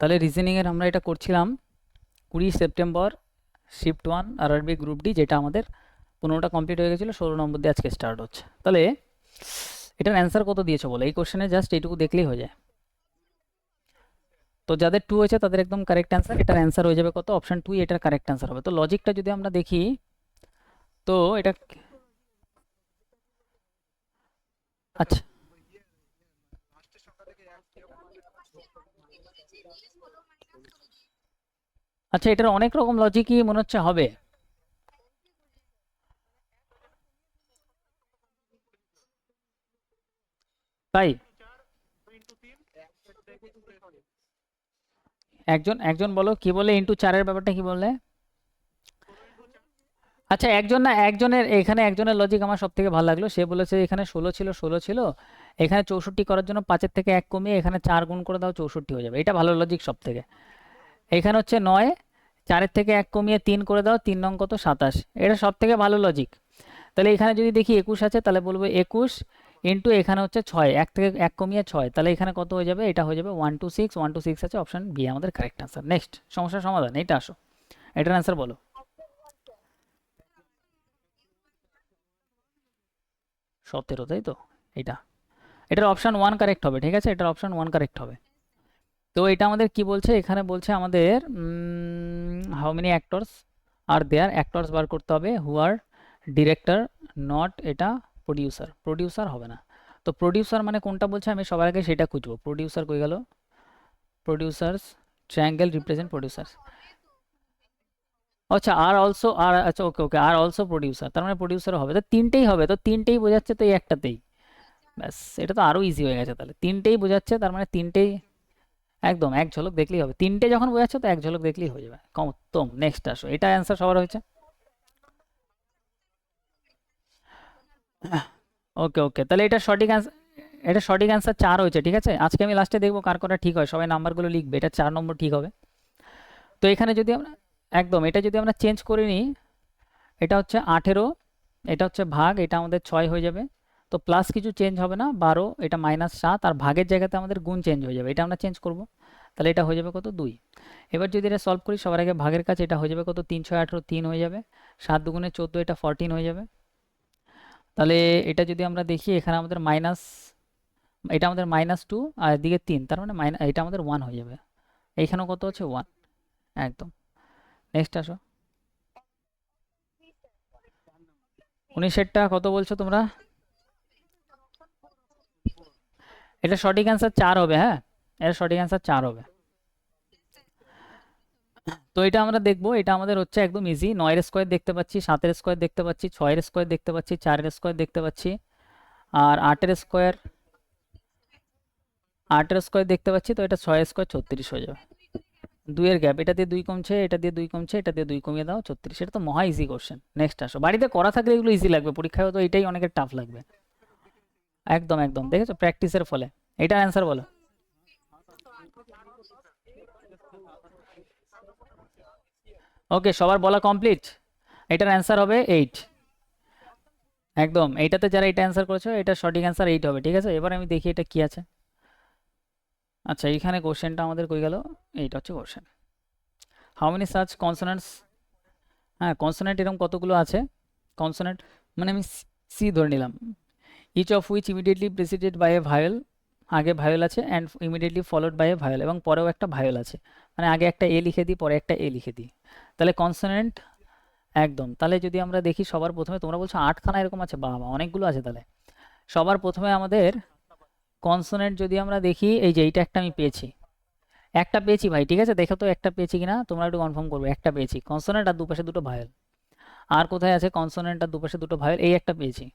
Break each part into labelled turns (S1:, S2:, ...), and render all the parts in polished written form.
S1: তাহলে রিজনিংয়ের আমরা এটা করছিলাম 20 September shift 1 RRB group D, যেটা আমাদের 15টা কমপ্লিট হয়ে গেছিলো, 16 নম্বর দিয়ে আজকে স্টার্ট হচ্ছে। তাহলে এটার অ্যান্সার কত দিয়েছো বলো, এই কোশ্চেনে জাস্ট এইটুকু দেখলেই হয়ে যায়। তো যাদের 2 হয়েছে তাদের একদম কারেক্ট অ্যান্সার, এটার অ্যান্সার হয়ে যাবে কত, অপশন 2 এটার কারেক্ট অ্যান্সার হবে। তো লজিকটা যদি আমরা দেখি, তো এটা আচ্ছা আচ্ছা এটার অনেক রকম লজিকই মনে হচ্ছে হবে। তাই একজন একজন বলো কি বলে, ইন্টু 4-এর ব্যাপারটা কি বললে? আচ্ছা একজন না একজনের, এখানে একজনের লজিক আমার সব থেকে ভালো লাগলো, সে বলেছে এখানে 16 ছিল, এখানে 64 করার জন্য 5-এর থেকে 1 কমিয়ে এখানে 4 গুণ করে দাও, 64 হয়ে যাবে। এটা ভালো লজিক সব থেকে। এখানে হচ্ছে 9, 4-এর থেকে 1 কমিয়ে 3 করে দাও, 3 নং কত 27, এটা সব থেকে ভালো লজিক। তাহলে এখানে যদি দেখি 21 আছে, তাহলে বলবো 21 ইন্টু এখানে হচ্ছে 6, 1 থেকে 1 কমিয়ে 6, তাহলে এখানে কত হয়ে যাবে, এটা হয়ে যাবে 126, 126 আছে, অপশন বি আমাদের কারেক্ট আনসার। নেক্সট সমস্যার সমাধান, এটা আসো, এটার অ্যান্সার বলো। 17, তাই তো? এটা এটার অপশন 1 কারেক্ট হবে, ঠিক আছে, এটার অপশন 1 কারেক্ট হবে। তো এটা আমাদের কি বলছে, এখানে বলছে আমাদের how many actors are there, actors বার করতে হবে, হু আর ডিরেক্টর, নট এটা প্রডিউসার, প্রডিউসার হবে না। তো প্রডিউসার মানে কোনটা বলছে, আমি সবার আগে সেটা খুঁজবো। প্রডিউসার কই গেল, প্রডিউসার্স, ট্রায়াঙ্গেল রিপ্রেজেন্ট প্রডিউসার্স। আচ্ছা আর অলসো, আর আচ্ছা ওকে ওকে, আর অলসো প্রডিউসার, তার মানে প্রডিউসারও হবে, তো তিনটেই হবে, তো তিনটেই বোঝাচ্ছে তো এই একটাতেই। ব্যাস, এটা তো আরো ইজি হয়ে গেছে, তাহলে তিনটেই বোঝাচ্ছে, তার মানে তিনটেই একদম এক ঝলক দেখলেই হবে, তিনটে যখন বোঝাচ্ছে তো এক ঝলক দেখলেই হয়ে যাবে, কম উত্তম। নেক্সট আসো, এটা অ্যান্সার সবার হয়েছে। ওকে ওকে, তাহলে এটা সঠিক অ্যান্সার, এটা সঠিক অ্যান্সার 4 হয়েছে, ঠিক আছে। আজকে আমি লাস্টে দেখবো কার করা ঠিক হয়, সবাই নাম্বারগুলো লিখবে, এটা 4 নম্বর ঠিক হবে। তো এখানে যদি আমরা একদম এটা যদি আমরা চেঞ্জ করে নিই, এটা হচ্ছে 18, এটা হচ্ছে ভাগ, এটা আমাদের 6 হয়ে যাবে। তো প্লাস কিছু চেঞ্জ হবে না, 12, এটা -7, আর ভাগের জায়গাতে আমাদের গুণ চেঞ্জ হয়ে যাবে, এটা আমরা চেঞ্জ করব। তাহলে এটা হয়ে যাবে কত, 2। এবার যদি এটা সলভ করি সবার আগে ভাগের কাছে, এটা হয়ে যাবে কত, 3 6 18, 3 হয়ে যাবে, 7 দুগুণে 14, এটা 14 হয়ে যাবে। তাহলে এটা যদি আমরা দেখি, এখানে আমাদের মাইনাস, এটা আমাদের -2 আর এদিকে 3, তার মানে এটা আমাদের 1 হয়ে যাবে। এইখানেও কত হচ্ছে 1, একদম। নেক্সট আসো, 19-এরটা কত বলছো তোমরা? এটা সঠিক অ্যান্সার 4 হবে, হ্যাঁ, এটা সঠিক অ্যান্সার 4 হবে। তো এটা আমরা দেখবো, এটা আমাদের হচ্ছে একদম ইজি, 9-এর স্কোয়ার দেখতে পাচ্ছি, 7-এর স্কোয়ার দেখতে পাচ্ছি, 6-এর স্কোয়ার দেখতে পাচ্ছি, 4-এর স্কোয়ার দেখতে পাচ্ছি, আর 8-এর স্কোয়ার, 8-এর স্কোয়ার দেখতে পাচ্ছি, তো এটা 6-এর স্কোয়ার 36 হয়ে যাবে। 2-এর গ্যাপ, এটা দিয়ে 2 কমছে, এটা দিয়ে 2 কমছে, এটা দিয়ে 2 কমিয়ে দাও, 36। এটা তো মহা ইজি কোশ্চেন। নেক্সট আসো, বাড়িতে করা থাকলে এগুলো ইজি লাগবে, পরীক্ষায় তো এটাই অনেকের টাফ লাগবে। একদম একদম, দেখেছো প্র্যাকটিসের ফলে। এটার অ্যান্সার বলো। ওকে, সবার বলা কমপ্লিট, এটার অ্যান্সার হবে 8। একদম, এইটাতে যারা এটা অ্যান্সার করেছো, এটা সঠিক অ্যান্সার 8 হবে, ঠিক আছে। এবার আমি দেখি এটা কি আছে। আচ্ছা এইখানে কোশ্চেনটা আমাদের কই গেল, এইটা হচ্ছে question, how many such consonants. হ্যাঁ কনসোনেন্ট এরকম কতগুলো আছে, কনসোনেন্ট মানে আমি সি ধরে নিলাম, each of which immediately preceded by a vowel, আগে ভায়োল আছে and immediately followed by a vowel, এবং পরেও একটা ভায়োল আছে, মানে আগে একটা এ লিখে দিই পরে একটা এ লিখে দিই, তাহলে কনসোনেন্ট। একদম, তাহলে যদি আমরা দেখি সবার প্রথমে, তোমরা বলছো 8খানা এরকম আছে, বাবা অনেকগুলো আছে, তাহলে সবার প্রথমে আমাদের কনসোনেন্ট যদি আমরা দেখি, এই যে এইটা একটা আমি পেয়েছি, একটা পেয়েছি ভাই, ঠিক আছে, দেখো তো একটা পেয়েছি কিনা, তোমরা একটু কনফার্ম করবে, একটা পেয়েছি কনসোনেন্ট আর দুপাশে দুটো ভায়োল। আর কোথায় আছে কনসোনেন্ট আর দুপাশে দুটো ভায়োল, এই একটা পেয়েছি,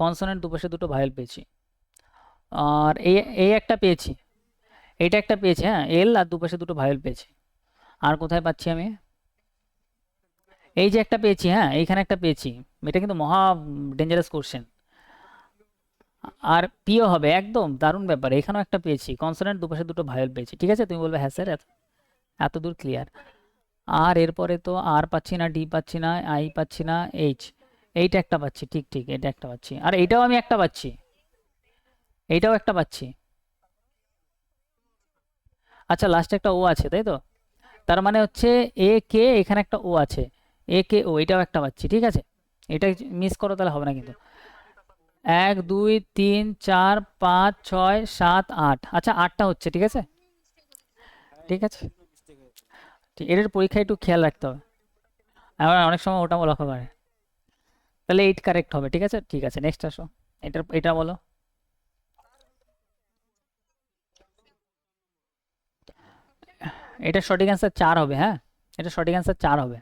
S1: কনসোনেন্ট দুপাশে দুটো ভায়োল পেয়েছি, আর এই একটা পেয়েছি, এইটা একটা পেয়েছি, হ্যাঁ এল আর দুপাশে দুটো ভায়োল পেয়েছি। আর কোথায় পাচ্ছি আমি, এই যে একটা পেয়েছি, হ্যাঁ এইখানে একটা পেয়েছি, এটা কিন্তু মহা ডেঞ্জারাস কোশ্চেন। আর পিও হবে, একদম দারুণ ব্যাপার, এখানেও একটা পেয়েছি, কনসোনেন্ট দুপাশে দুটো ভায়োল পেয়েছি, ঠিক আছে, তুমি বলবে হ্যাঁ স্যার, এত দূর ক্লিয়ার। আর এরপরে তো আর পাচ্ছি না, ডি পাচ্ছি না, আই পাচ্ছি না, এইচ, এইটা একটা পাচ্ছি, ঠিক ঠিক, এটা একটা পাচ্ছি, আর এইটাও আমি একটা পাচ্ছি, এইটাও একটা পাচ্ছি। আচ্ছা লাস্টে একটা ও আছে তাই তো, তার মানে হচ্ছে এ কে, এখানে একটা ও আছে, এ কে ও, এটাও একটা পাচ্ছি, ঠিক আছে। এটা মিস করো তাহলে হবে না কিন্তু। 1 2 3 4 5 6 7 8, আচ্ছা 8টা হচ্ছে, ঠিক আছে। ঠিক আছে, এটার পরীক্ষায় একটু খেয়াল রাখতে হবে, আমার অনেক সময় ওটা লক্ষ্য করে। তাহলে 8 কারেক্ট হবে, ঠিক আছে। ঠিক আছে, নেক্সট আসো। এটা বলো। এটা সঠিক অ্যান্সার 4 হবে, হ্যাঁ, এটা সঠিক অ্যান্সার 4 হবে।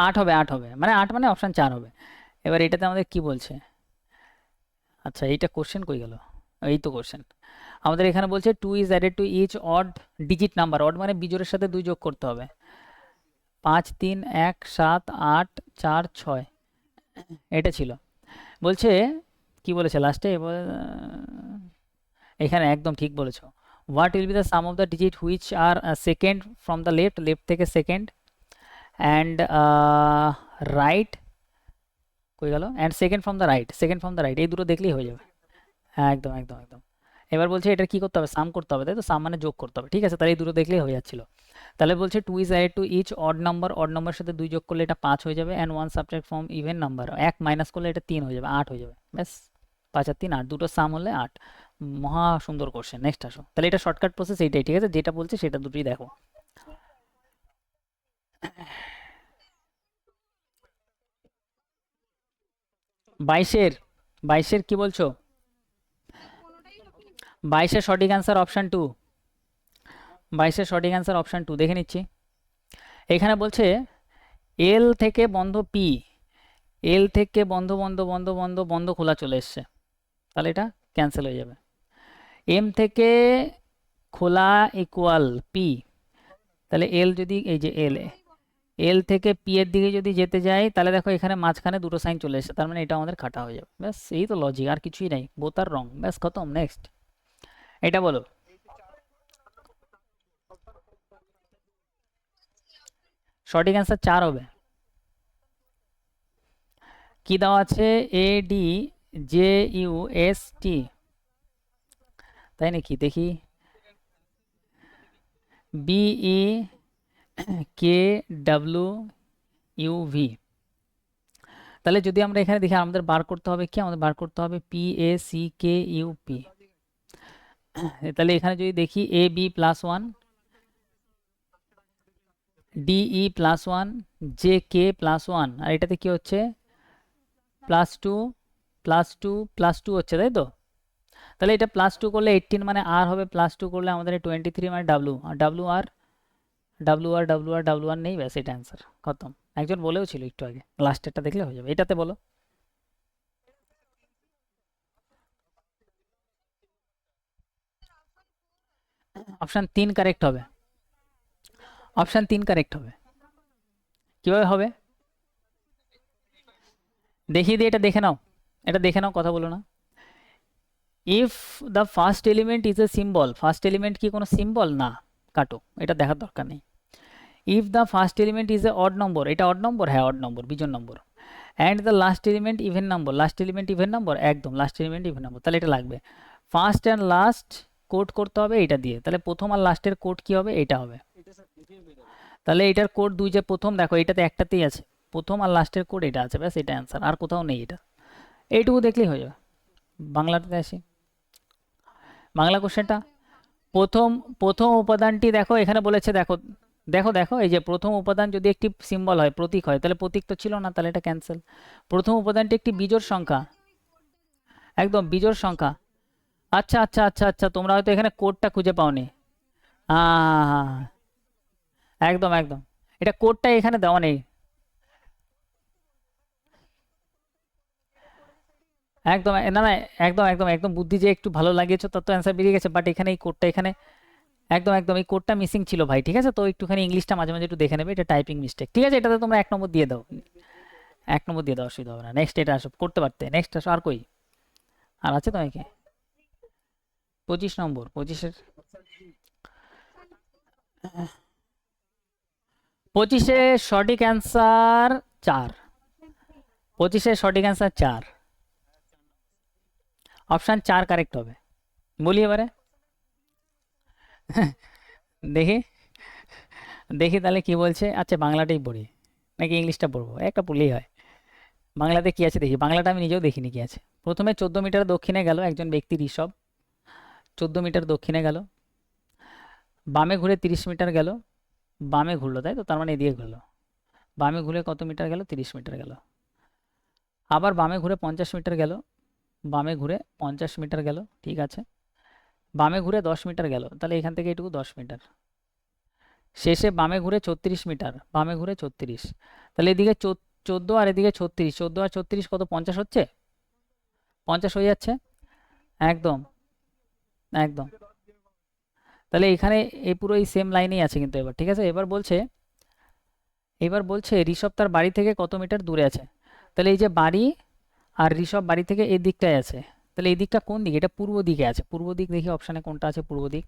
S1: 8 হবে, 8 হবে, মানে 8 মানে অপশন 4 হবে। এবার এটাতে আমাদের কি বলছে? আচ্ছা এইটা কোশ্চেন কই গেল? এই তো কোশ্চেন। আমাদের এখানে বলছে 2 is added to each odd digit number, odd মানে বিজোড়ের সাথে 2 যোগ করতে হবে। 5 3 1 7 8 4 6, এটা ছিল। বলছে কি বলেছে লাস্টে, এখানে একদম ঠিক বলেছো। What will be the some of the digit which are second from the left, left থেকে সেকেন্ড, অ্যান্ড রাইট কই গেল, and second from the right, second from the right, এই দুটো দেখলেই হয়ে যাবে। হ্যাঁ একদম একদম একদম। এবার বলছে এটা কি করতে হবে, সাম করতে হবে, তাই তো, সাম মানে যোগ করতে হবে, ঠিক আছে। তাহলে এই দুটো দেখলেই হয়ে যাচ্ছিল। তাহলে বলছে 2 is added to each odd number, odd নাম্বারের সাথে 2 যোগ করলে এটা 5 হয়ে যাবে, and 1 subtract from even number, 1 minus করলে এটা 3 হয়ে যাবে, 8 হয়ে যাবে, ব্যাস। 5 আর 3 8, দুটো সাম হলে 8। মহা সুন্দর কোশ্চেন। নেক্সট আসো, তাহলে এটা শর্টকাট প্রসেস এইটাই, ঠিক আছে, যেটা বলছে সেটা দুটোই দেখো। 22-এর, 22-এর কি বলছো? 22-এর সঠিক অ্যান্সার অপশান 2, 22-এর সঠিক অ্যান্সার অপশান 2, দেখে নিচ্ছি। এখানে বলছে এল থেকে বন্ধ পি, এল থেকে বন্ধ বন্ধ বন্ধ বন্ধ বন্ধ খোলা চলে এসছে, তাহলে এটা ক্যান্সেল হয়ে যাবে। এম থেকে খোলা ইকুয়াল পি, তাহলে এল যদি এই যে এল, এল থেকে পি এর দিকে যদি যেতে যাই, তাহলে দেখো এখানে মাঝখানে দুটো সাইন চলে এসেছে, তার মানে এটা আমাদের কাটা হয়ে যাবে, ব্যাস। এই তো লজিক, আর কিছুই নাই, বোথ আর রং, ব্যাস খতম। নেক্সট এটা বলো। সঠিক অ্যান্সার 4 হবে। কি দেওয়া আছে? A D J U S T, তাই নাকি? দেখি, B E K W U V. তাহলে যদি আমরা এখানে দেখি, আমাদের বার করতে হবে কি, আমাদের বার করতে হবে P A C K U P. তাহলে এখানে যদি দেখি A B plus 1, D E plus 1, J K plus 1, আর এটাতে কি হচ্ছে প্লাস 2 প্লাস 2 প্লাস 2 হচ্ছে, তাই তো। তাহলে এটা প্লাস 2 করলে 18 মানে আর হবে, প্লাস 2 করলে আমাদের 23 মানে ডাব্লু, আর ডাব্লু আর ডাব্লু আর ডাব্লু আর ডাব্লু আর নেই, ব্যাস এটা অ্যান্সার খতম। একজন বলেও ছিল একটু আগে, লাস্টেরটা দেখলে হয়ে যাবে। এটাতে বলো। অপশান 3 কারেক্ট হবে, অপশান 3 কারেক্ট হবে। কিভাবে হবে দেখিয়ে দিই, এটা দেখে নাও, এটা দেখে নাও, কথা বলো না। If the first element is a symbol, first element কি কোনো সিম্বল না, কাটো, এটা দেখার দরকার নেই। If the first element is a odd number, এটা অড নম্বর, হ্যাঁ অড নম্বর, বিজোড় নম্বর। And the last element even number, last element even number, একদম লাস্ট এলিমেন্ট ইভেন নম্বর, তাহলে এটা লাগবে। ফার্স্ট অ্যান্ড লাস্ট কোড করতে হবে এটা দিয়ে, তাহলে প্রথম আর লাস্টের কোড কি হবে, এটা হবে। তাহলে এটার কোড দুই, যে প্রথম দেখো এটাতে একটাতেই আছে, প্রথম আর লাস্টের কোড এটা আছে, ব্যাস এটা অ্যান্সার, আর কোথাও নেই এটা। এইটুকু দেখলেই হয়ে যাবে। বাংলাটাতে আসি, বাংলা কোশ্চেনটা। প্রথম প্রথম উপাদানটি দেখো, এখানে বলেছে দেখো, দেখো দেখো এই যে প্রথম উপাদান যদি একটি সিম্বল হয়, প্রতীক হয়, তাহলে প্রতীক তো ছিল না, তাহলে এটা ক্যান্সেল। প্রথম উপাদানটি একটি বিজোড় সংখ্যা, একদম বিজোড় সংখ্যা। আচ্ছা আচ্ছা আচ্ছা আচ্ছা, তোমরা হয়তো এখানে কোডটা খুঁজে পাওনি। হ্যাঁ, একদম একদম, এটা কোডটা এখানে দেওয়া নেই। একদম না না, একদম একদম একদম, বুদ্ধি যে একটু ভালো লাগিয়েছো তত অ্যান্সার বেরিয়ে গেছে, বাট এখানে এই কোডটা এখানে একদম একদম এই কোডটা মিসিং ছিল ভাই, ঠিক আছে। তো একটুখানি ইংলিশটা মাঝে মাঝে একটু দেখে নেবে, এটা টাইপিং মিস্টেক, ঠিক আছে। এটাতে তোমরা 1 নম্বর দিয়ে দাও, 1 নম্বর দিয়ে দাও, অসুবিধা হবে না। নেক্সট এটা আসো, করতে পারতে। নেক্সট আসো, আর কই আর আছে তোমাকে? 25 নম্বর, 25-এর, 25-এ সঠিক অ্যান্সার 4, 25-এর সঠিক অ্যান্সার 4, অপশান 4 কারেক্ট হবে। বলি এবারে। দেখি দেখি তাহলে কি বলছে। আচ্ছা বাংলাটাই পড়ি নাকি ইংলিশটা পড়বো, একটা পড়লেই হয়। বাংলাতে কি আছে দেখি, বাংলাটা আমি নিজেও দেখিনি কি আছে। প্রথমে 14 মিটার দক্ষিণে গেল একজন ব্যক্তি ঋষভ, 14 মিটার দক্ষিণে গেল, বামে ঘুরে 30 মিটার গেল, বামে ঘুরলো তাই তো, তার মানে এদিকে ঘুরলো, বামে ঘুরে কত মিটার গেল, 30 মিটার গেল। আবার বামে ঘুরে 50 মিটার গেল, বামে ঘুরে 50 মিটার গেল, ঠিক আছে। বামে ঘুরে 10 মিটার গেল, তাহলে এখান থেকে এটুকু 10 মিটার। শেষে বামে ঘুরে 36 মিটার, বামে ঘুরে 36, তাহলে এদিকে 14 আর এদিকে 36, 14 আর 36 কত, 50 হচ্ছে, 50 হয়ে যাচ্ছে। একদম একদম। তাহলে এখানে এই পুরো এই সেম লাইনেই আছে কিন্তু এবার, ঠিক আছে। এবার বলছে ঋষভ তার বাড়ি থেকে কত মিটার দূরে আছে। তাহলে এই যে বাড়ি আর ঋষভ বাড়ি থেকে এই দিকটায় আছে, তাহলে এই দিকটা কোন দিক, এটা পূর্ব দিকে আছে। পূর্ব দিক দেখি অপশানে কোনটা আছে, পূর্ব দিক।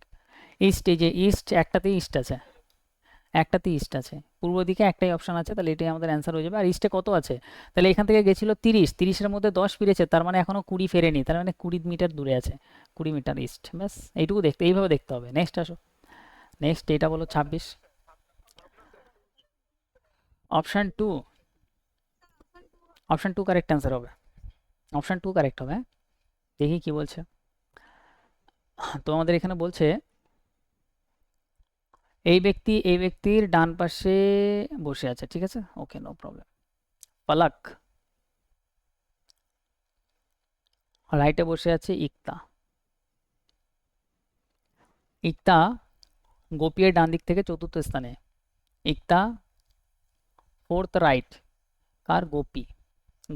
S1: ইস্ট, এই যে ইস্ট, একটাতেই ইস্ট আছে, একটাতেই ইস্ট আছে, পূর্ব দিকে একটাই অপশান আছে, তাহলে এটাই আমাদের অ্যান্সার হয়ে যাবে। আর ইস্টে কত আছে, তাহলে এখান থেকে গেছিল 30, 30-এর মধ্যে 10 ফিরেছে, তার মানে এখনো 20 ফেরেনি, তার মানে 20 মিটার দূরে আছে, 20 মিটার ইস্ট। ব্যাস এইটুকু দেখতে, এইভাবে দেখতে হবে। নেক্সট আসো, নেক্সট এটা বলো 26। Option two, option two correct answer হবে, অপশান টু কারেক্ট হবে, হ্যাঁ। দেখি কি বলছে। তো আমাদের এখানে বলছে এই ব্যক্তির ডান পাশে বসে আছে, ঠিক আছে, ওকে নো প্রবলেম। পালাক, রাইটে বসে আছে ইকতা। ইকতা গোপীর ডান দিক থেকে চতুর্থ স্থানে, ইকতা ফোর্থ রাইট, কার, গোপী,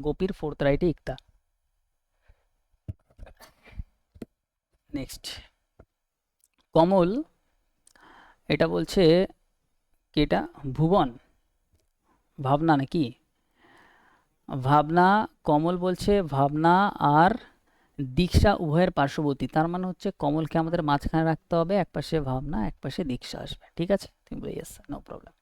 S1: গোপীর ফোর্থ রাইটে ইকতা। নেক্সট কমল, এটা বলছে কি, এটা ভুবন, ভাবনা নাকি, ভাবনা। কমল বলছে ভাবনা আর দীক্ষা উভয়ের পার্শ্ববর্তী, তার মানে হচ্ছে কমলকে আমাদের মাঝখানে রাখতে হবে, একপাশে ভাবনা একপাশে দীক্ষা আসবে, ঠিক আছে, তুমি বলে ইয়েস, নো প্রবলেম।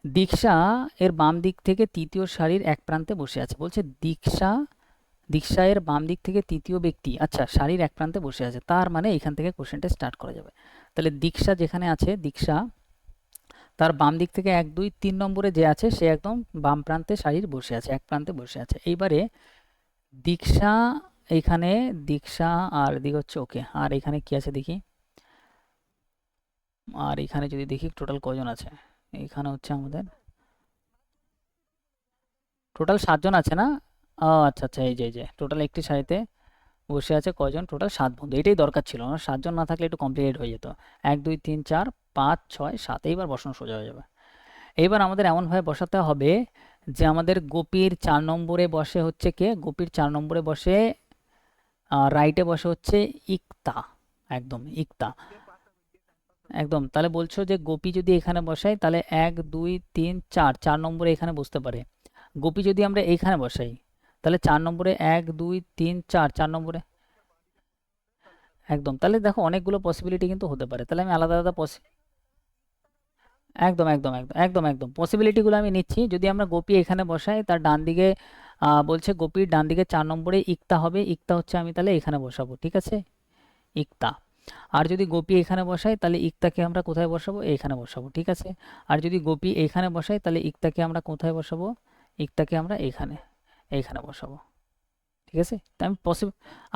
S1: দীক্ষা এর বাম দিক থেকে তৃতীয় সারির এক প্রান্তে বসে আছে, বলছে দীক্ষা এর বাম দিক থেকে তৃতীয় ব্যক্তি, আচ্ছা সারির এক প্রান্তে বসে আছে, তার মানে এখান থেকে কোশ্চেনটা স্টার্ট করা যাবে। তাহলে দীক্ষা যেখানে আছে, দীক্ষা তার বাম দিক থেকে 1 2 3 নম্বরে যে আছে সে একদম বাম প্রান্তে সারির বসে আছে, এক প্রান্তে বসে আছে। এইবারে দীক্ষা, এইখানে দীক্ষা আর দিক হচ্ছে ওকে, আর এখানে কি আছে দেখি, আর এখানে যদি দেখি টোটাল কজন আছে, এখানে হচ্ছে আমাদের টোটাল 7 জন আছে না। ও আচ্ছা আচ্ছা, এই যে টোটাল একটি সারিতে বসে আছে কজন, টোটাল 7 বন্ধু, এটাই দরকার ছিল না, 7 জন না থাকলে একটু কমপ্লিকেট হয়ে যেত। 1 2 3 4 5 6 7, এইবার বসানো সোজা হয়ে যাবে। এইবার আমাদের এমনভাবে বসাতে হবে যে আমাদের গোপীর 4 নম্বরে বসে হচ্ছে কে, গোপীর 4 নম্বরে বসে রাইটে বসে হচ্ছে ইকতা, একদম ইকতা, একদম। তাহলে বলছো যে গোপী যদি এখানে বসাই তাহলে 1 2 3 4, 4 নম্বরে এখানে বসতে পারে। গোপী যদি আমরা এইখানে বসাই তাহলে 4 নম্বরে 1 2 3 4, 4 নম্বরে, একদম। তাহলে দেখো অনেকগুলো পসিবিলিটি কিন্তু হতে পারে, তাহলে আমি আলাদা আলাদা একদম একদম একদম একদম একদম পসিবিলিটিগুলো আমি নিচ্ছি। যদি আমরা গোপী এখানে বসাই, তার ডান দিকে বলছে গোপীর ডান দিকে 4 নম্বরে ইকতা হবে, ইকতা হচ্ছে আমি তাহলে এখানে বসাবো, ঠিক আছে, ইকতা। আর যদি গোপী এখানে বসাই তাহলে ইকতাকে আমরা কোথায় বসাবো, এখানে বসাবো, ঠিক আছে। আর যদি গোপী এখানে বসাই তাহলে ইকতাকে আমরা কোথায় বসাবো, ইকতাকে আমরা এখানে, এইখানে বসাবো, ঠিক আছে। তো আমি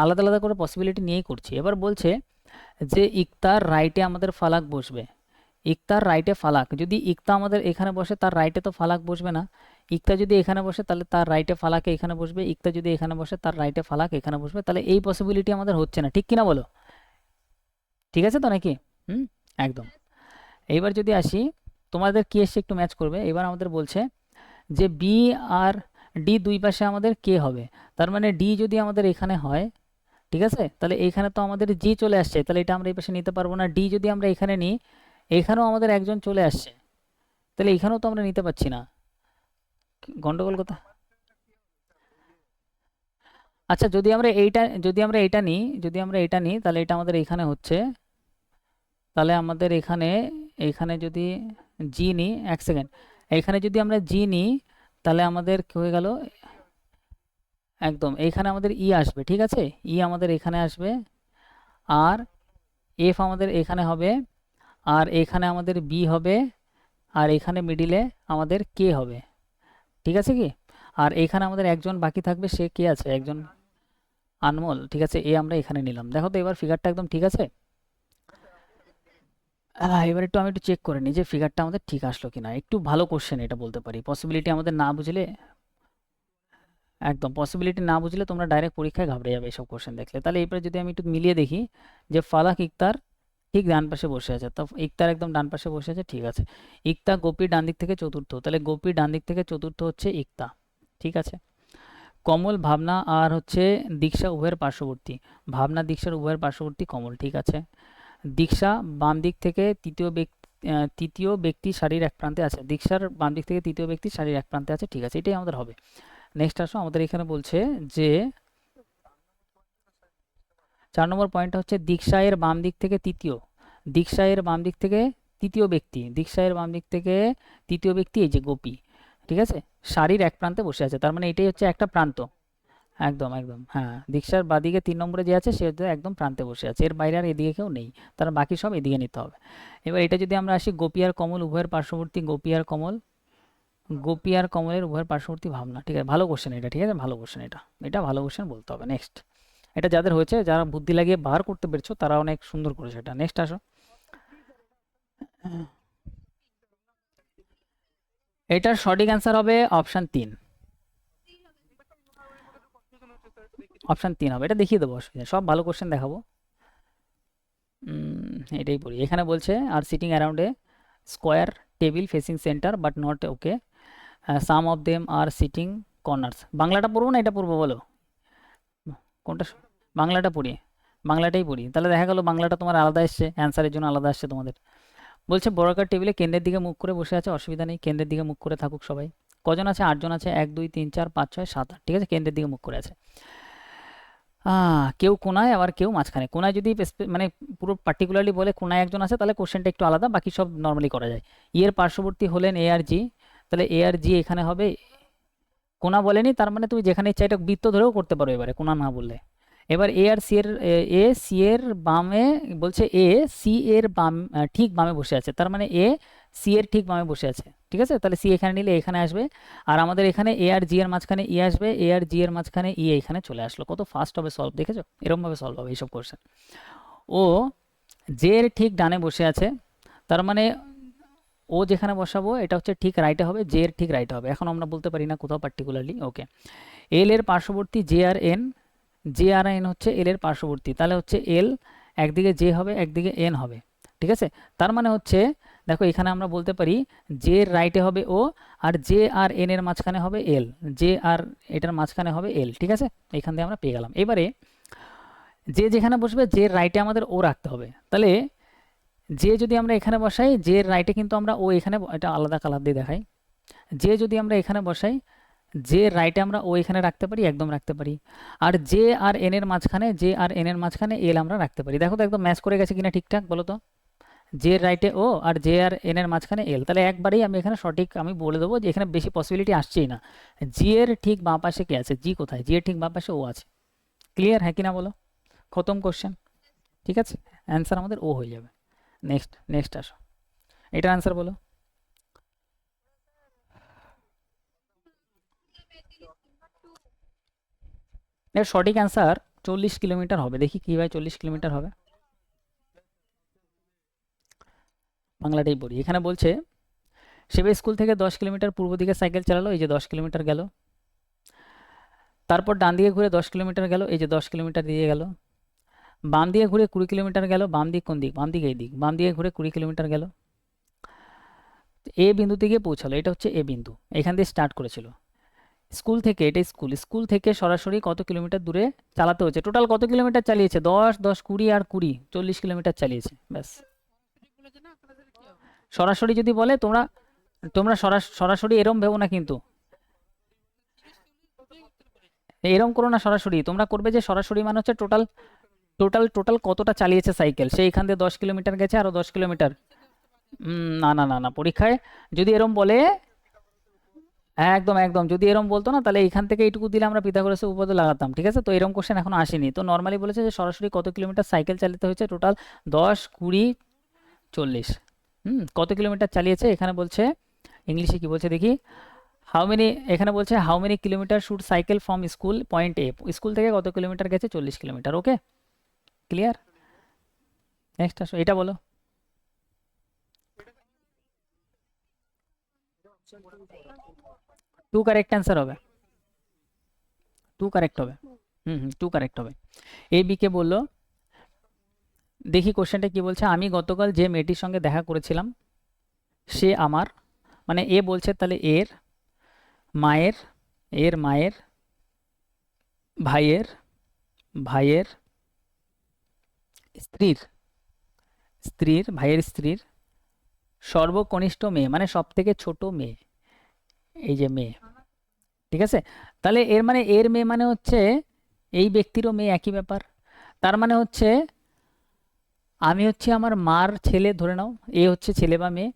S1: আলাদা আলাদা করে পসিবিলিটি নিয়েই করছি। এবার বলছে যে ইকতার রাইটে আমাদের ফালাক বসবে, ইকতার রাইটে ফালাক, যদি ইকতা আমাদের এখানে বসে তার রাইটে তো ফালাক বসবে না, ইকতা যদি এখানে বসে তাহলে তার রাইটে ফালাকে এখানে বসবে, ইকতা যদি এখানে বসে তার রাইটে ফালাক এখানে বসবে, তাহলে এই পসিবিলিটি আমাদের হচ্ছে না, ঠিক কিনা বলো, ঠিক আছে তো নাকি? হুম, একদম। এইবার যদি আসি, তোমাদের কি এসে একটু ম্যাচ করবে। এবার আমাদের বলছে যে বি আর ডি দুই পাশে আমাদের কে হবে, তার মানে ডি যদি আমাদের এখানে হয়, ঠিক আছে, তাহলে এখানে তো আমাদের জি চলে আসছে, তাহলে এটা আমরা এই পাশে নিতে পারবো না। ডি যদি আমরা এখানে নিই, এখানেও আমাদের একজন চলে আসছে, তাহলে এখানেও তো আমরা নিতে পারছি না, গন্ডগোল কথা। আচ্ছা যদি আমরা এটা নিই তাহলে এটা আমাদের এখানে হচ্ছে, তাহলে আমাদের এখানে, এখানে যদি জি নিই, এক সেকেন্ড, এখানে যদি আমরা জি নিই তাহলে আমাদের কি হয়ে গেল, একদম এইখানে আমাদের ই আসবে, ঠিক আছে, ই আমাদের এখানে আসবে, আর এফ আমাদের এখানে হবে, আর এখানে আমাদের বি হবে, আর এখানে মিডিলে আমাদের কে হবে, ঠিক আছে কি? আর এখানে আমাদের একজন বাকি থাকবে, সে কে আছে, একজন আনমোল, ঠিক আছে, এ আমরা এখানে নিলাম। দেখো তো এবার ফিগারটা একদম ঠিক আছে। এবার আমি একটু চেক করে নিই যে ফিগারটা আমাদের ঠিক আসলো কিনা। একটু ভালো কোশ্চেন এটা বলতে পারি, পসিবিলিটি আমাদের না বুঝলে, একদম পসিবিলিটি না বুঝলে তোমরা ডাইরেক্ট পরীক্ষায় ঘাবড়ে যাবে এইসব কোশ্চেন দেখলে। তাহলে এরপরে যদি আমি একটু মিলিয়ে দেখি যে ফালাক ইকতার ঠিক ডান পাশে বসে আছে, তো ইকতার একদম ডান পাশে বসে আছে, ঠিক আছে। ইকতা গোপীর ডান দিক থেকে চতুর্থ, তাহলে গোপীর ডান দিক থেকে চতুর্থ হচ্ছে ইকতা, ঠিক আছে। কমল, ভাবনা আর হচ্ছে দীক্ষা উভয়ের পার্শ্ববর্তী, ভাবনা দীক্ষার উভয়ের পার্শ্ববর্তী কমল, ঠিক আছে। দীক্ষা বাম দিক থেকে তৃতীয় ব্যক্তি সারির এক প্রান্তে আছে, দীক্ষার বাম দিক থেকে তৃতীয় ব্যক্তি সারির এক প্রান্তে আছে, ঠিক আছে, এটাই আমাদের হবে। নেক্সট আসো, আমাদের এখানে বলছে যে 4 নম্বর পয়েন্টটা হচ্ছে দীক্ষা এর বাম দিক থেকে তৃতীয়, দীক্ষা এর বাম দিক থেকে তৃতীয় ব্যক্তি, দীক্ষা এর বাম দিক থেকে তৃতীয় ব্যক্তি এই যে গোপী, ঠিক আছে, সারির এক প্রান্তে বসে আছে, তার মানে এটাই হচ্ছে একটা প্রান্ত। একদম একদম, হ্যাঁ, দীক্ষার বাদিকে 3 নম্বরে যে আছে সে হচ্ছে একদম প্রান্তে বসে আছে, এর বাইরে আর এদিকে কেউ নেই, তার বাকি সব এদিকে নিতে হবে। এবার এটা যদি আমরা আসি গোপী আর কমল উভয়ের পার্শ্ববর্তী, গোপী আর কমল, গোপী আর কমলের উভয়ের পার্শ্ববর্তী ভাবনা, ঠিক আছে, ভালো কোশ্চেন এটা, ঠিক আছে, ভালো কোশ্চেন এটা, এটা ভালো কোশ্চেন বলতে হবে। নেক্সট, এটা যাদের হয়েছে, যারা বুদ্ধি লাগিয়ে বার করতে পেরেছো তারা অনেক সুন্দর করেছে এটা। নেক্সট আসো, এটার সঠিক অ্যান্সার হবে অপশান 3, অপশান 3 হবে, এটা দেখিয়ে দেবো, অসুবিধা নেই, সব ভালো কোশ্চেন দেখাবো। এটাই পড়ি, এখানে বলছে are sitting around a square table facing centre but not okay, some of them are sitting corners. বাংলাটা পড়বো না এটা পড়বো বলো, কোনটা বাংলাটা পড়ি, বাংলাটাই পড়ি, তাহলে দেখা গেল বাংলাটা তোমার আলাদা এসছে, অ্যান্সারের জন্য আলাদা আসছে তোমাদের। বলছে বর্গাকার টেবিলে কেন্দ্রের দিকে মুখ করে বসে আছে, অসুবিধা নেই, কেন্দ্রের দিকে মুখ করে থাকুক সবাই। কজন আছে, 8 জন আছে, 1 2 3 4 5 6 7 8, ঠিক আছে, কেন্দ্রের দিকে মুখ করে আছে। কেউ কোনায় আবার কেউ মাঝখানে, কোনায় যদি মানে পুরো পার্টিকুলারলি বলে কোনায় একজন আছে তাহলে কোশ্চেনটা একটু আলাদা, বাকি সব নর্মালি করা যায়। এর পার্শ্ববর্তী হলেন এ আর জি, তাহলে এ আর জি এখানে হবে, কোনা বলেনি, তার মানে তুমি যেখানে ইচ্ছা এটা বৃত্ত ধরেও করতে পারো এবারে, কোনা না বললে। এবার এ আর সি এর এ সি এর বামে, বলছে এ সি এর বাম ঠিক বামে বসে আছে, তার মানে এ সি এর ঠিক বামে বসে আছে, ঠিক আছে, তাহলে সি এখানে নিলে এখানে আসবে, আর আমাদের এখানে এ আর জি এর মাঝখানে ই আসবে, এ আর জি এর মাঝখানে ই এখানে চলে আসলো, কত ফাস্ট হবে সলভ, দেখেছো, এরকমভাবে সলভ হবে এইসব কোশ্চেন। ও জে এর ঠিক ডানে বসে আছে, তার মানে ও যেখানে বসাবো এটা হচ্ছে ঠিক রাইটে হবে, জে এর ঠিক রাইটে হবে, এখন আমরা বলতে পারি না কোথাও পার্টিকুলারলি, ওকে। এল এর পার্শ্ববর্তী J R N, J R N হচ্ছে এল এর পার্শ্ববর্তী, তাহলে হচ্ছে এল একদিকে জে হবে একদিকে এন হবে, ঠিক আছে, তার মানে হচ্ছে দেখো এখানে আমরা বলতে পারি জে এর রাইটে হবে ও, আর জে আর এন এর মাঝখানে হবে এল, জে আর এটার মাঝখানে হবে এল, ঠিক আছে, এখান দিয়ে আমরা পেয়ে গেলাম। এবারে যে যেখানে বসবে জে এর রাইটে আমাদের ও রাখতে হবে, তাহলে যে যদি আমরা এখানে বসাই জে এর রাইটে কিন্তু আমরা ও এখানে, এটা আলাদা কালার দিয়ে দেখাই, যে যদি আমরা এখানে বসাই যে রাইটে আমরা ও এখানে রাখতে পারি, একদম রাখতে পারি, আর জে আর এন এর মাঝখানে, জে আর এন এর মাঝখানে এল আমরা রাখতে পারি। দেখো তো একদম ম্যাচ করে গেছে কিনা ঠিকঠাক, বলো তো, জে রাইটে ও আর জে আর এন এর মাঝখানে এল, তাহলে একবারেই আমি এখানে সঠিক আমি বলে দেবো যে এখানে বেশি পসিবিলিটি আসছেই না। জি এর ঠিক বাঁ পাশে কে আছে, জি কোথায়, জি এর ঠিক বাঁ পাশে ও আছে, ক্লিয়ার হ্যাঁ কিনা বলো, খতম কোশ্চেন, ঠিক আছে, অ্যান্সার আমাদের ও হয়ে যাবে। নেক্সট, নেক্সট আসো, এটার অ্যান্সার বলো। এর সঠিক অ্যান্সার 40 কিলোমিটার হবে, দেখি কীভাবে 40 কিলোমিটার হবে, বাংলাটাই পড়ি। এখানে বলছে সেবে স্কুল থেকে 10 কিলোমিটার পূর্ব দিকে সাইকেল চালালো, এই যে 10 কিলোমিটার গেল, তারপর ডান দিকে ঘুরে 10 কিলোমিটার গেল, এই যে 10 কিলোমিটার দিয়ে গেল, বাম দিকে ঘুরে 20 কিলোমিটার গেল, বাম দিক কোন দিক, বাম দিকে এই দিক, বাম দিকে ঘুরে 20 কিলোমিটার গেল, এ বিন্দুতে গিয়ে পৌঁছালো, এটা হচ্ছে এ বিন্দু, এখান দিয়ে স্টার্ট করেছিল, স্কুল থেকে, এটা স্কুল, স্কুল থেকে সরাসরি কত কিলোমিটার দূরে চালাতে হচ্ছে, টোটাল কত কিলোমিটার চালিয়েছে, 10 10 20 আর 20, 40 কিলোমিটার চালিয়েছে, ব্যাস। সরাসরি যদি বলে তোমরা, তোমরা সরাসরি এরম ভেবো না কিন্তু, এরম করো না, সরাসরি তোমরা করবে যে সরাসরি মানে হচ্ছে টোটাল, টোটাল টোটাল কতটা চালিয়েছে সাইকেল, সেই এখান দিয়ে 10 কিলোমিটার গেছে, আরো 10 কিলোমিটার। না না না না, পরীক্ষায় যদি এরম বলে, একদম একদম, যদি এরকম বলতো না তাহলে এখান থেকে এইটুকু দিলে আমরা পিথাগোরাসের উপপাদ্য লাগাতাম, ঠিক আছে? তো এরকম কোশ্চেন এখনো আসেনি। তো নর্মালি বলেছে যে সরাসরি কত কিলোমিটার সাইকেল চালিত হয়েছে, টোটাল 10, 20, 40। কত কিলোমিটার চালিয়েছে এখানে বলছে, ইংলিশে কি বলছে দেখি। হাউ মেনি, এখানে বলছে how many kilometre should cycle from school point A, school থেকে কত কিলোমিটার গেছে, 40 কিলোমিটার। ওকে, ক্লিয়ার। নেক্সট আসো, এটা বলো। টু কারেক্ট অ্যান্সার হবে, টু কারেক্ট হবে। টু কারেক্ট হবে। এ বি কে বললো, দেখি কোশ্চেনটা কি বলছে। আমি গতকাল যে মেয়েটির সঙ্গে দেখা করেছিলাম সে আমার, মানে এ বলছে তাহলে এর মায়ের, এর মায়ের ভাইয়ের, ভাইয়ের স্ত্রীর, স্ত্রীর ভাইয়ের স্ত্রীর সর্বকনিষ্ঠ মেয়ে, মানে সব থেকে ছোট মেয়ে, এই যে মেয়ে, ঠিক আছে? তাহলে এর মানে এর মেয়ে মানে হচ্ছে এই ব্যক্তিরও মেয়ে, একই ব্যাপার। তার মানে হচ্ছে আমি হচ্ছে আমার মার ছেলে ধরে নাও, এ হচ্ছে ছেলে বা মেয়ে,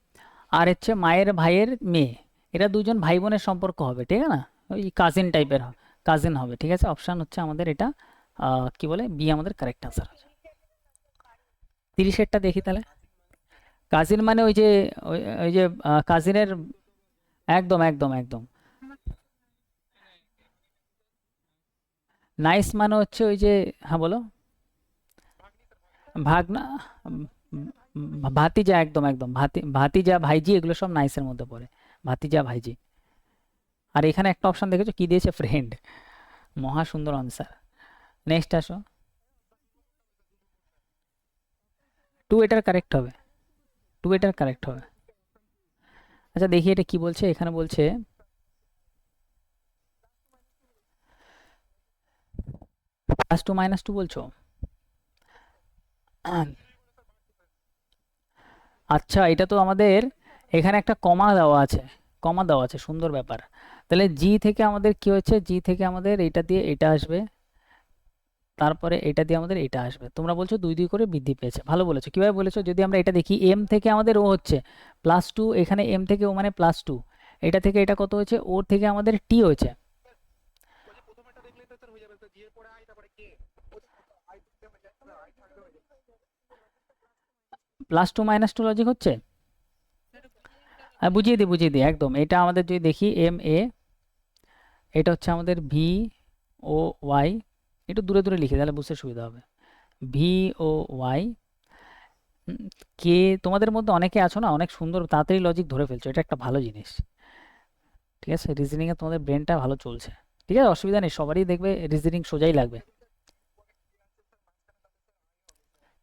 S1: আর হচ্ছে মায়ের ভাইয়ের মেয়ে, এরা দুজন ভাই বোনের সম্পর্ক হবে, ঠিক আছে না? ওই কাজিন টাইপের, কাজিন হবে, ঠিক আছে? অপশান হচ্ছে আমাদের এটা কি বলে, বি আমাদের কারেক্ট আনসার। 30-এরটা দেখি তাহলে। কাজিন মানে ওই যে ওই যে কাজিনের, একদম একদম একদম। নাইস মানে হচ্ছে ওই যে, হ্যাঁ বলো। ভাগনা, উম, ভাতিজা, একদম একদম, ভাতিজা ভাইজি এগুলো সব নাইসের মধ্যে পড়ে, ভাতিজা ভাইজি। আর এখানে একটা অপশন দেখেছো কি দিয়েছে, ফ্রেন্ড। মহা সুন্দর আনসার। নেক্সট আসো। টু এটার কারেক্ট হবে, টু এটার কারেক্ট হবে। আচ্ছা দেখি এটা কি বলছে, এখানে বলছে +2 - 2 বলছো। আচ্ছা এটা তো আমাদের এখানে একটা কমা দেওয়া আছে, কমা দেওয়া আছে, সুন্দর ব্যাপার। তাহলে জি থেকে আমাদের কি হয়েছে, জি থেকে আমাদের এটা দিয়ে এটা আসবে, তারপরে এটা দিয়ে আমাদের এটা আসবে। তোমরা বলছো 2 2 করে বৃদ্ধি পেয়েছে, ভালো বলেছো। কিভাবে বলেছো, যদি আমরা এটা দেখি, এম থেকে আমাদের ও হচ্ছে +2, এখানে এম থেকে ও মানে +2, এটা থেকে এটা কত হয়েছে, ওর থেকে আমাদের টি হয়েছে। +2 - 2 লজিক হচ্ছে। বুঝিয়ে দিই, বুঝিয়ে দিই, একদম। এটা আমাদের যদি দেখি এম এ, এটা হচ্ছে আমাদের ভি ও ওয়াই, একটু দূরে দূরে লিখি তাহলে বুঝতে সুবিধা হবে। ভি ও ওয়াই কে, তোমাদের মধ্যে অনেকে আছো না অনেক সুন্দর তাড়াতাড়ি লজিক ধরে ফেলছো, এটা একটা ভালো জিনিস, ঠিক আছে? রিজনিংয়ে তোমাদের ব্রেনটা ভালো চলছে, ঠিক আছে? অসুবিধা নেই, সবারই দেখবে রিজনিং সোজাই লাগবে।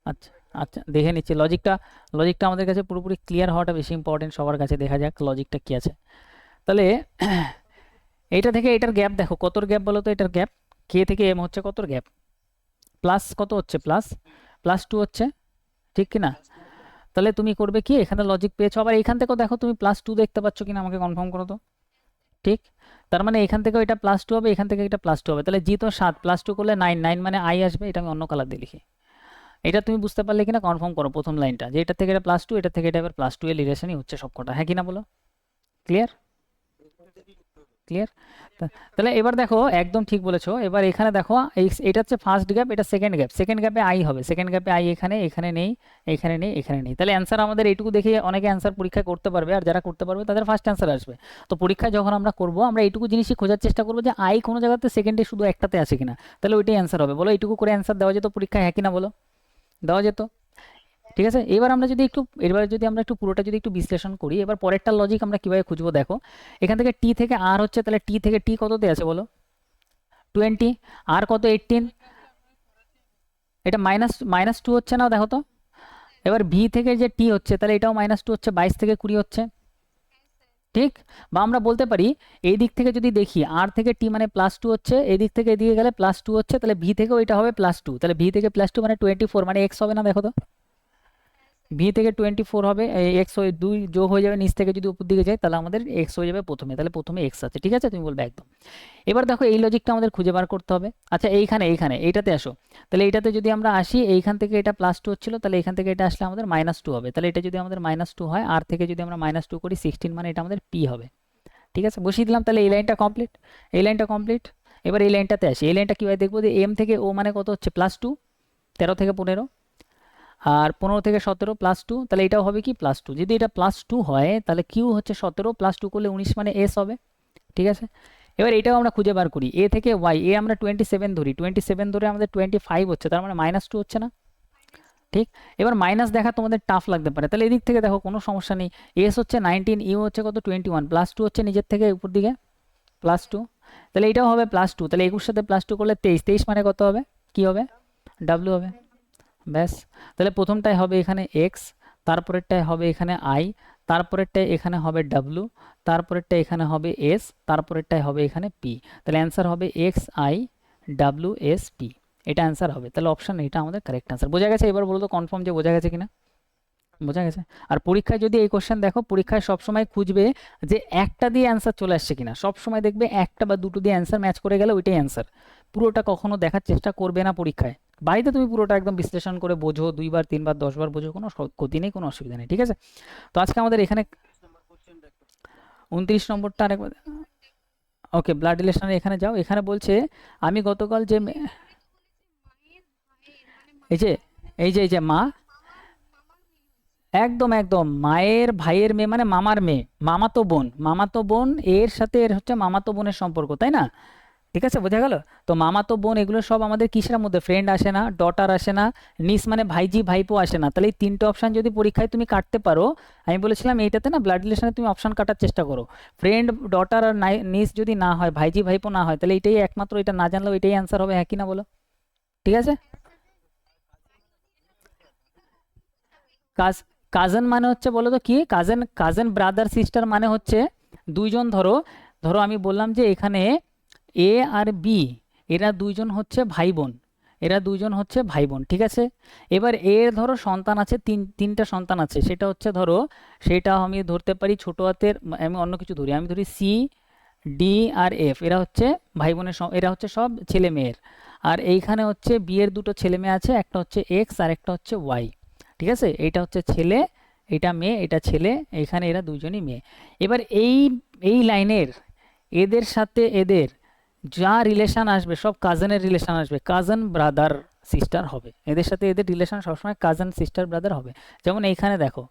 S1: আচ্ছা, আচ্ছা দেখে নিচ্ছি লজিকটা, লজিকটা আমাদের কাছে পুরোপুরি ক্লিয়ার হওয়াটা বেশি ইম্পর্টেন্ট সবার কাছে। দেখা যাক লজিকটা কি আছে তাহলে। এইটা থেকে এটার গ্যাপ দেখো, কতর গ্যাপ বলো তো, এটার গ্যাপ কে থেকে এম হচ্ছে কতর গ্যাপ, প্লাস কত হচ্ছে, ++2 হচ্ছে, ঠিক কি না? তাহলে তুমি করবে কি, এখানে লজিক পেয়েছো, আবার এখান থেকেও দেখো তুমি +2 দেখতে পাচ্ছ কিনা, আমাকে কনফার্ম করো তো। ঠিক, তার মানে এখান থেকেও এটা +2 হবে, এখান থেকে এটা +2 হবে, তাহলে জি তো 7, +2 করলে 9, 9 মানে আই আসবে। এটা আমি অন্য কালার দিয়ে লিখি। এটা তুমি বুঝতে পারলে কিনা কনফার্ম করো প্রথম লাইনটা, যে এটা থেকে এটা +2, এটা থেকে এটা এবার +2 এর রিলেশনই হচ্ছে সবকটা, হ্যাঁ কিনা বলো? Clear, clear. তাহলে এবার দেখো, একদম ঠিক বলেছো। এবার এখানে দেখো এটা হচ্ছে ফার্স্ট গ্যাপ, এটা সেকেন্ড গ্যাপ, সেকেন্ড গ্যাপে আই হবে, সেকেন্ড গ্যাপে আই এখানে, এখানে নেই, এখানে নেই, এখানে নেই। তাহলে অ্যান্সার আমাদের এইটুকু দেখে অনেকে অ্যান্সার পরীক্ষায় করতে পারবে, আর যারা করতে পারবে তাদের ফার্স্ট অ্যান্সার আসবে। তো পরীক্ষায় যখন আমরা করবো, আমরা এইটুকু জিনিসই খোঁজার চেষ্টা করবো যে আই কোনো জায়গাতে সেকেন্ডে শুধু একটাতে আছে কিনা, তাহলে ওইটাই অ্যান্সার হবে। বলো এইটুকু করে অ্যান্সার দেওয়া যেত পরীক্ষায়, হ্যাঁ কিনা বলো? দেওয়া যেত, ঠিক আছে? এবার আমরা যদি একটু, এবার যদি আমরা একটু পুরোটা যদি একটু বিশ্লেষণ করি, এবার পরেরটা লজিক আমরা কিভাবে খুঁজবো দেখো। এখান থেকে টি থেকে আর হচ্ছে, তাহলে টি থেকে টি কততে আছে বলো, 20, আর কত 18, এটা মাইনাস 2 হচ্ছে না দেখো তো। এবার ভি থেকে যে টি হচ্ছে, তাহলে এটাও -2 হচ্ছে, 22 থেকে 20 হচ্ছে, ঠিক? বা আমরা বলতে পারি এই দিক থেকে যদি দেখি, আর থেকে টি মানে +2 হচ্ছে, এই দিক থেকে এদিকে গেলে +2 হচ্ছে, তাহলে ভি থেকেও এটা হবে +2, তাহলে ভি থেকে +2 মানে 24, মানে এক্স হবে না দেখো তো। ভি থেকে 24 হবে, এক্স হয়ে 2 যোগ হয়ে যাবে, নিচ থেকে যদি উপর দিকে যায় তাহলে আমাদের এক্স হয়ে যাবে প্রথমে, তাহলে প্রথমে এক্স আছে, ঠিক আছে? তুমি বলবে একদম। এবার দেখো এই লজিকটা আমাদের খুঁজে বার করতে হবে। আচ্ছা এইখানে, এইখানে এইটাতে আসো, তাহলে এইটাতে যদি আমরা আসি, এইখান থেকে এটা +2 হচ্ছিল, তাহলে এখান থেকে এটা আসলে আমাদের -2 হবে, তাহলে এটা যদি আমাদের -2 হয়, আর থেকে যদি আমরা -2 করি 16, মানে এটা আমাদের পি হবে, ঠিক আছে, বসিয়ে দিলাম। তাহলে এই লাইনটা কমপ্লিট, এই লাইনটা কমপ্লিট। এবার এই লাইনটাতে আসি। এই লাইনটা কীভাবে দেখবো? যে এম থেকে ও মানে কত হচ্ছে? +2, 13 থেকে 15, আর 15 থেকে 17 +2, তাহলে এটাও হবে কি +2। যদি এটা +2 হয় তাহলে কিউ হচ্ছে 17, +2 করলে 19 মানে এস হবে, ঠিক আছে। এবার এটাও আমরা খুঁজে বার করি। এ থেকে ওয়াই, এ আমরা 27 ধরি, 27 ধরে আমাদের 25 হচ্ছে, তার মানে -2 হচ্ছে না, ঠিক। এবার মাইনাস দেখা তোমাদের টাফ লাগতে পারে, তাহলে এদিক থেকে দেখো কোনো সমস্যা নেই। এস হচ্ছে 19, ইউ হচ্ছে কত 21, +2 হচ্ছে নিজের থেকে উপর দিকে +2, তাহলে এটাও হবে +2। তাহলে 21 সাথে +2 করলে 23, 23 মানে কত হবে? কি হবে? ডাব্লু হবে, ব্যাস। তাহলে প্রথমটায় হবে এখানে এক্স, তারপরেরটায় হবে এখানে আই, তারপরেরটায় এখানে হবে ডাব্লু, তারপরেরটা এখানে হবে এস, তারপরেরটায় হবে এখানে পি। তাহলে অ্যান্সার হবে x I W S P, এটা অ্যান্সার হবে। তাহলে অপশান এটা আমাদের কারেক্ট অ্যান্সার। বোঝা গেছে? এবার বলো তো কনফার্ম যে বোঝা গেছে কিনা? বোঝা গেছে। আর পরীক্ষায় যদি এই কোশ্চেন দেখো, পরীক্ষায় সবসময় খুঁজবে যে একটা দিয়ে অ্যান্সার চলে আসছে কিনা। সবসময় দেখবে একটা বা দুটো দিয়ে অ্যান্সার ম্যাচ করে গেলে ওইটাই অ্যান্সার। পুরোটা কখনো দেখার চেষ্টা করবে না পরীক্ষায়। বাড়িতে তুমি পুরোটা একদম বিশ্লেষণ করে বোঝো, 2বার 3বার 10বার বোঝো, কোনো ক্ষতি নেই, কোনো অসুবিধা নেই, ঠিক আছে। তো আজকে আমাদের এখানে 29 নম্বরটা আরেকবার। ওকে, ব্লাড রিলেশনের এখানে যাও। এখানে বলছে আমি গতকাল যে এই যে এই যে মা, একদম একদম মায়ের ভাইয়ের মেয়ে মানে মামার মেয়ে, মামাতো বোন, মামাতো বোন এর সাথে এর হচ্ছে মামাতো বোনের সম্পর্ক, তাই না? ঠিক আছে, বোঝা গেল? তো মামাতো বোন এগুলো সব আমাদের কিসের মধ্যে? ফ্রেন্ড আসে না, ডটার আসে না, নিস মানে ভাইজি ভাইপো আসে না। তাহলে এই তিনটে অপশান যদি পরীক্ষায় তুমি কাটতে পারো, আমি বলেছিলাম এইটাতে না ব্লাড রিলেশনে তুমি অপশান কাটার চেষ্টা করো। ফ্রেন্ড, ডটার আর নিস যদি না হয়, ভাইজি ভাইপো না হয়, তাহলে এটাই একমাত্র, এটা না জানলেও এটাই অ্যান্সার হবে, হ্যাঁ কি না বলো? ঠিক আছে। কাজ কাজেন মানে হচ্ছে বলো তো কি? কাজেন, কাজেন ব্রাদার সিস্টার মানে হচ্ছে দুইজন, ধরো ধরো আমি বললাম যে এখানে এ আর বি, এরা দুইজন হচ্ছে ভাই বোন, এরা দুইজন হচ্ছে ভাই বোন, ঠিক আছে। এবার এর ধরো সন্তান আছে, তিনটা সন্তান আছে, সেটা হচ্ছে ধরো, সেটা আমি ধরতে পারি ছোট হাতের, আমি অন্য কিছু ধরি, আমি ধরি সি ডি আর এফ, এরা হচ্ছে ভাই বোনের, এরা হচ্ছে সব ছেলে মেয়ের। আর এইখানে হচ্ছে বিয়ের দুটো ছেলে মেয়ে আছে, একটা হচ্ছে এক্স আর একটা হচ্ছে ওয়াই, ঠিক আছে। এইটা হচ্ছে ছেলে, এটা মেয়ে, এটা ছেলে, এইখানে এরা দুইজনই মেয়ে। এবার এই এই লাইনের এদের সাথে এদের যা রিলেশন আসবে সব কাজেনের রিলেশন আসবে, কাজেন ব্রাদার সিস্টার হবে, এদের সাথে এদের রিলেশন সবসময় কাজেন সিস্টার ব্রাদার হবে। যেমন এইখানে দেখো,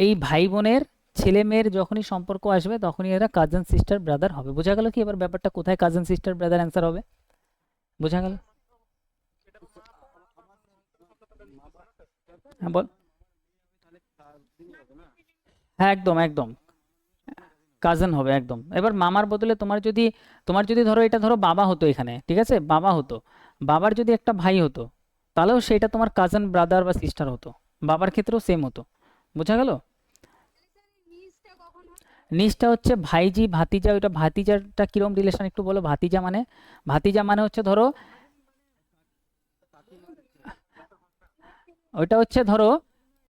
S1: এই ভাই বোনের ছেলে মেয়ের যখনই সম্পর্ক আসবে তখনই এরা কাজেন সিস্টার ব্রাদার হবে। বোঝা গেল কি এবার ব্যাপারটা কোথায় কাজেন সিস্টার ব্রাদার অ্যান্সার হবে? বোঝা গেল? হ্যাঁ বল। হ্যাঁ একদম একদম, কাজেন হবে একদম। এবার মামার বদলে তোমার যদি ধরো এটা ধরো বাবা হতো এখানে, ঠিক আছে, বাবা হতো, বাবার যদি একটা ভাই হতো, তাহলেও সেটা তোমার কাজেন ব্রাদার বা সিস্টার হতো, বাবার ক্ষেত্রেও সেম হতো। বোঝা গেল? নিচটা হচ্ছে ভাইজি ভাতিজা, ওইটা ভাতিজাটা কিরম রিলেশন একটু বলো? ভাতিজা মানে হচ্ছে ধরো, ওইটা হচ্ছে ধরো